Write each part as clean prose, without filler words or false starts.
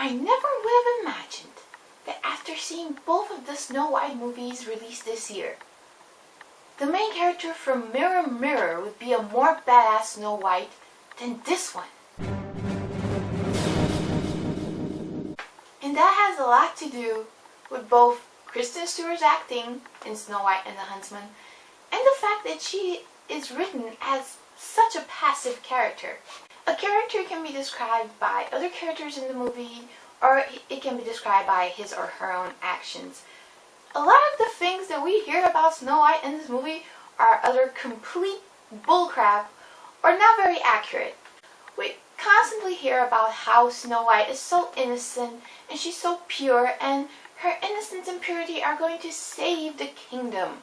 I never would have imagined that after seeing both of the Snow White movies released this year, the main character from Mirror Mirror would be a more badass Snow White than this one. And that has a lot to do with both Kristen Stewart's acting in Snow White and the Huntsman, and the fact that she is written as such a passive character. A character can be described by other characters in the movie, or it can be described by his or her own actions. A lot of the things that we hear about Snow White in this movie are either complete bullcrap or not very accurate. We constantly hear about how Snow White is so innocent and she's so pure and her innocence and purity are going to save the kingdom.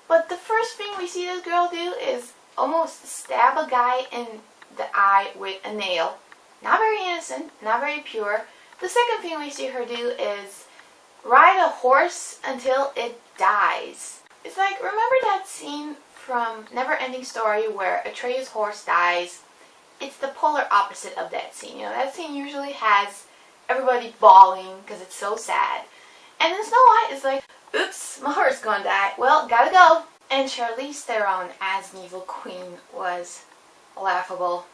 But the first thing we see this girl do is almost stab a guy in the eye with a nail. Not very innocent, not very pure. The second thing we see her do is ride a horse until it dies. It's like, remember that scene from Never-Ending Story where Atreus' horse dies? It's the polar opposite of that scene. You know, that scene usually has everybody bawling because it's so sad. And then Snow White is like, oops, my horse gonna die. Well, gotta go. And Charlize Theron as an evil queen was laughable.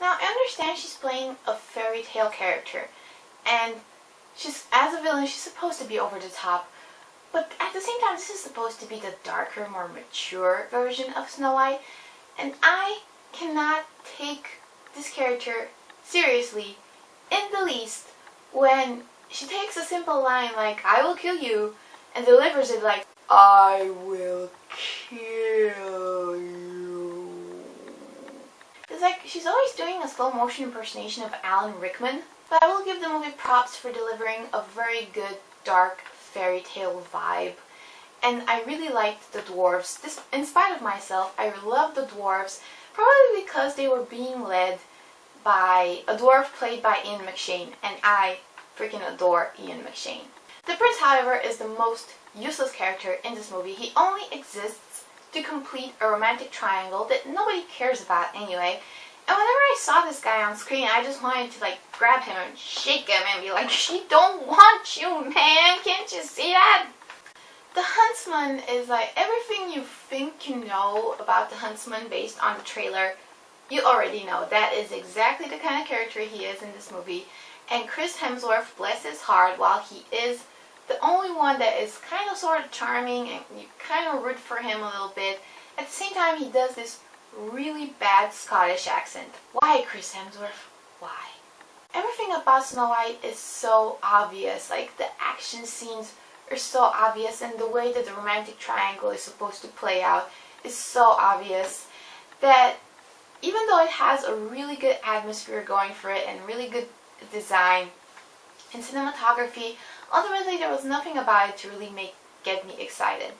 Now, I understand she's playing a fairy tale character, and as a villain, she's supposed to be over the top, but at the same time, this is supposed to be the darker, more mature version of Snow White, and I cannot take this character seriously in the least when she takes a simple line like, I will kill you, and delivers it like, I will kill you. It's like she's always doing a slow motion impersonation of Alan Rickman, but I will give the movie props for delivering a very good dark fairy tale vibe. And I really liked the dwarves. In spite of myself, I loved the dwarves, probably because they were being led by a dwarf played by Ian McShane, and I freaking adore Ian McShane. The prince, however, is the most useless character in this movie. He only exists to complete a romantic triangle that nobody cares about anyway. And whenever I saw this guy on screen, I just wanted to like grab him and shake him and be like, she don't want you, man, can't you see that? The Huntsman is like everything you think you know about the Huntsman based on the trailer, you already know. That is exactly the kind of character he is in this movie. And Chris Hemsworth, bless his heart, while he is the only one that is kind of sort of charming and you kind of root for him a little bit, at the same time he does this really bad Scottish accent. Why, Chris Hemsworth? Why? Everything about Snow White is so obvious. Like, the action scenes are so obvious, and the way that the romantic triangle is supposed to play out is so obvious that even though it has a really good atmosphere going for it and really good design and cinematography, ultimately there was nothing about it to really get me excited.